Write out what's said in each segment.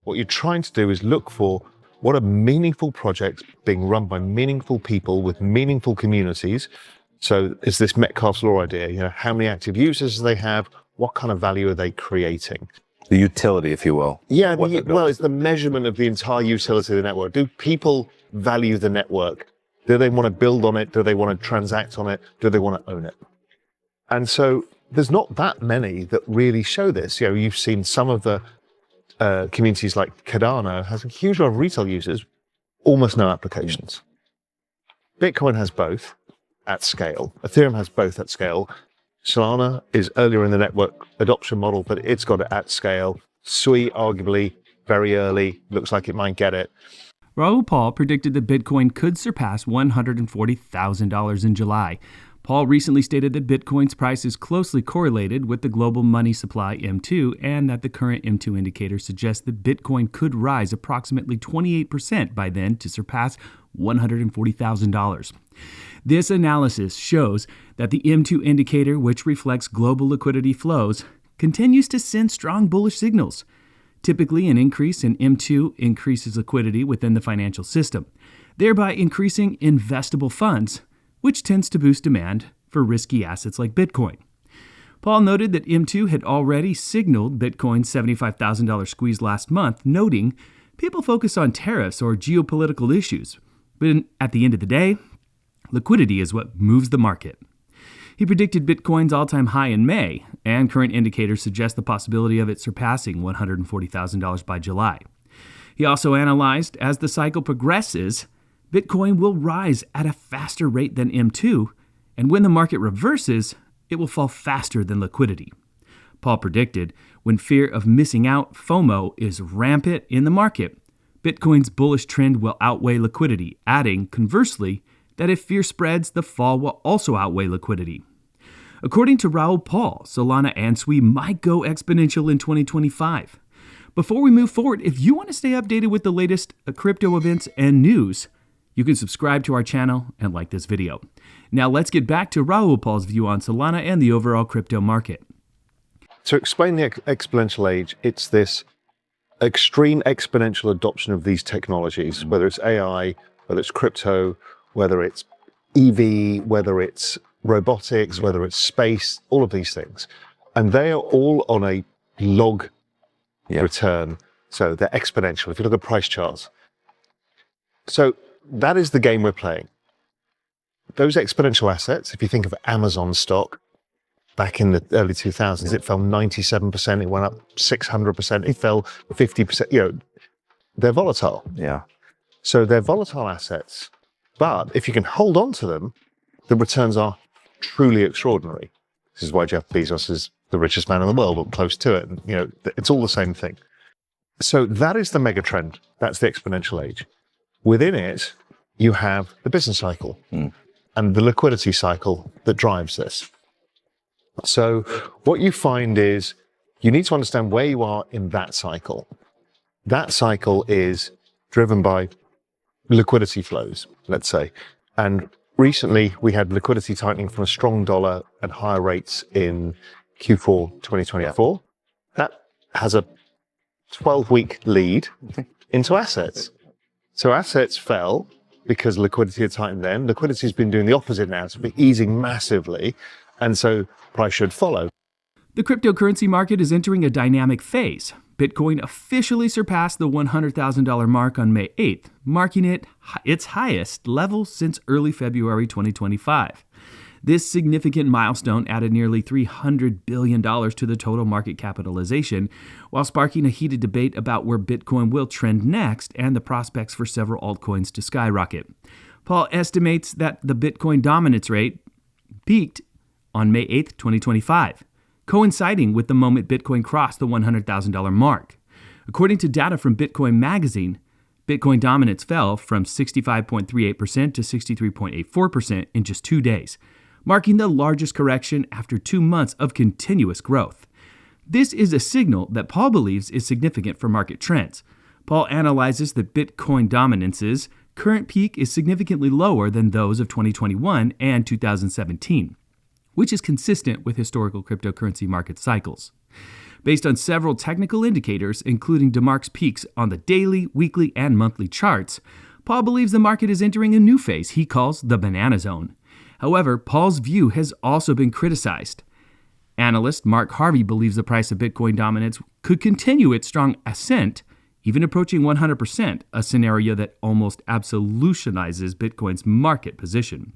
What you're trying to do is look for what are meaningful projects being run by meaningful people with meaningful communities. So it's this Metcalfe's law idea, how many active users do they have? What kind of value are they creating? The utility, if you will. Yeah, well, it's the measurement of the entire utility of the network. Do people value the network? Do they want to build on it? Do they want to transact on it? Do they want to own it? And so there's not that many that really show this. You've seen some of the communities like Cardano has a huge lot of retail users, almost no applications. Bitcoin has both at scale. Ethereum has both at scale. Solana is earlier in the network adoption model, but it's got it at scale. SUI, arguably, very early, looks like it might get it. Raoul Pal predicted that Bitcoin could surpass $140,000 in July. Paul recently stated that Bitcoin's price is closely correlated with the global money supply M2 and that the current M2 indicator suggests that Bitcoin could rise approximately 28% by then to surpass $140,000. This analysis shows that the M2 indicator, which reflects global liquidity flows, continues to send strong bullish signals. Typically, an increase in M2 increases liquidity within the financial system, thereby increasing investable funds, which tends to boost demand for risky assets like Bitcoin. Paul noted that M2 had already signaled Bitcoin's $75,000 squeeze last month, noting people focus on tariffs or geopolitical issues, but at the end of the day, liquidity is what moves the market. He predicted Bitcoin's all-time high in May, and current indicators suggest the possibility of it surpassing $140,000 by July. He also analyzed, as the cycle progresses, Bitcoin will rise at a faster rate than M2, and when the market reverses, it will fall faster than liquidity. Paul predicted, when fear of missing out, FOMO, is rampant in the market, Bitcoin's bullish trend will outweigh liquidity, adding, conversely, that if fear spreads, the fall will also outweigh liquidity. According to Raoul Pal, Solana and SUI might go exponential in 2025. Before we move forward, if you want to stay updated with the latest crypto events and news, you can subscribe to our channel and like this video. Now let's get back to Raoul Pal's view on Solana and the overall crypto market. To explain the exponential age, it's this extreme exponential adoption of these technologies, whether it's AI, whether it's crypto, whether it's EV, whether it's robotics, whether it's space, all of these things. And they are all on a log return. So they're exponential if you look at price charts. So that is the game we're playing. Those exponential assets, if you think of Amazon stock, back in the early 2000s, it fell 97%, it went up 600%, it fell 50%, they're volatile. Yeah. So they're volatile assets, but if you can hold on to them, the returns are truly extraordinary. This is why Jeff Bezos is the richest man in the world, or close to it. And, it's all the same thing. So that is the mega trend. That's the exponential age. Within it, you have the business cycle and the liquidity cycle that drives this. So what you find is you need to understand where you are in that cycle. That cycle is driven by liquidity flows, let's say. And recently we had liquidity tightening from a strong dollar and higher rates in Q4 2024. That has a 12-week lead into assets. So assets fell because liquidity had tightened then. Liquidity has been doing the opposite now. It's been easing massively. And so price should follow. The cryptocurrency market is entering a dynamic phase. Bitcoin officially surpassed the $100,000 mark on May 8th, marking it its highest level since early February 2025. This significant milestone added nearly $300 billion to the total market capitalization, while sparking a heated debate about where Bitcoin will trend next and the prospects for several altcoins to skyrocket. Paul estimates that the Bitcoin dominance rate peaked on May 8th, 2025, coinciding with the moment Bitcoin crossed the $100,000 mark. According to data from Bitcoin Magazine, Bitcoin dominance fell from 65.38% to 63.84% in just 2 days, marking the largest correction after 2 months of continuous growth. This is a signal that Paul believes is significant for market trends. Paul analyzes that Bitcoin dominance's current peak is significantly lower than those of 2021 and 2017, which is consistent with historical cryptocurrency market cycles. Based on several technical indicators, including DeMark's peaks on the daily, weekly, and monthly charts, Paul believes the market is entering a new phase he calls the banana zone. However, Paul's view has also been criticized. Analyst Mark Harvey believes the price of Bitcoin dominance could continue its strong ascent, even approaching 100%, a scenario that almost absolutizes Bitcoin's market position.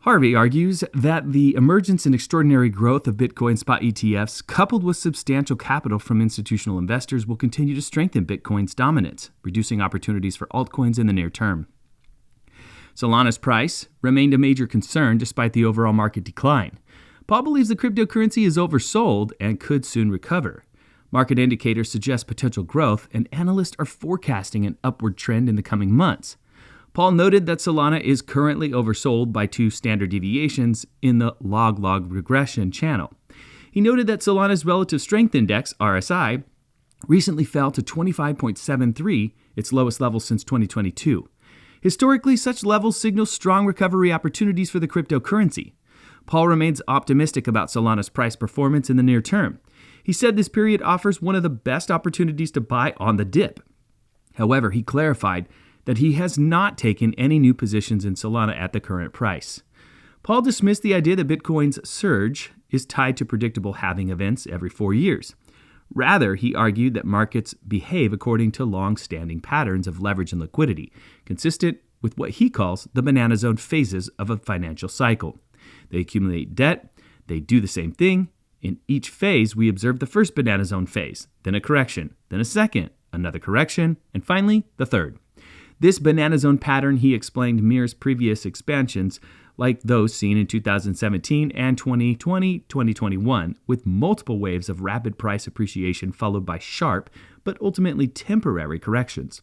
Harvey argues that the emergence and extraordinary growth of Bitcoin spot ETFs, coupled with substantial capital from institutional investors, will continue to strengthen Bitcoin's dominance, reducing opportunities for altcoins in the near term. Solana's price remained a major concern despite the overall market decline. Paul believes the cryptocurrency is oversold and could soon recover. Market indicators suggest potential growth, and analysts are forecasting an upward trend in the coming months. Paul noted that Solana is currently oversold by 2 standard deviations in the log-log regression channel. He noted that Solana's relative strength index, RSI, recently fell to 25.73, its lowest level since 2022. Historically, such levels signal strong recovery opportunities for the cryptocurrency. Paul remains optimistic about Solana's price performance in the near term. He said this period offers one of the best opportunities to buy on the dip. However, he clarified that he has not taken any new positions in Solana at the current price. Paul dismissed the idea that Bitcoin's surge is tied to predictable halving events every 4 years. Rather, he argued that markets behave according to long-standing patterns of leverage and liquidity, consistent with what he calls the banana zone phases of a financial cycle. They accumulate debt, they do the same thing. In each phase, we observe the first banana zone phase, then a correction, then a second, another correction, and finally, the third. This banana zone pattern, he explained, mirrors previous expansions like those seen in 2017 and 2020-2021, with multiple waves of rapid price appreciation followed by sharp but ultimately temporary corrections.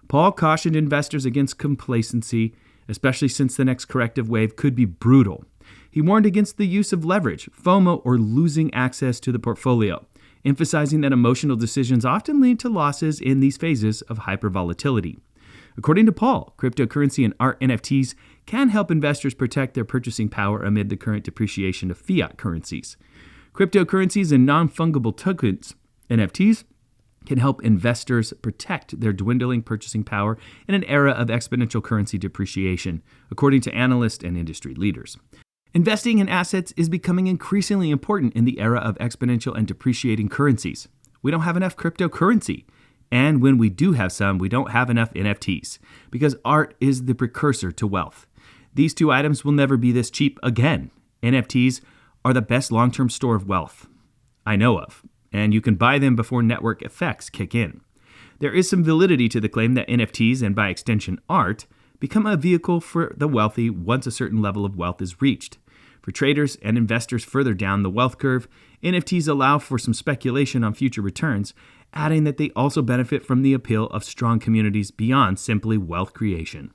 Paul cautioned investors against complacency, especially since the next corrective wave could be brutal. He warned against the use of leverage, FOMO, or losing access to the portfolio, emphasizing that emotional decisions often lead to losses in these phases of hypervolatility. According to Paul, cryptocurrency and art NFTs can help investors protect their purchasing power amid the current depreciation of fiat currencies. Cryptocurrencies and non-fungible tokens, NFTs, can help investors protect their dwindling purchasing power in an era of exponential currency depreciation, according to analysts and industry leaders. Investing in assets is becoming increasingly important in the era of exponential and depreciating currencies. We don't have enough cryptocurrency. And when we do have some, we don't have enough NFTs, because art is the precursor to wealth. These 2 items will never be this cheap again. NFTs are the best long-term store of wealth I know of, and you can buy them before network effects kick in. There is some validity to the claim that NFTs, and by extension art, become a vehicle for the wealthy once a certain level of wealth is reached. For traders and investors further down the wealth curve, NFTs allow for some speculation on future returns, adding that they also benefit from the appeal of strong communities beyond simply wealth creation.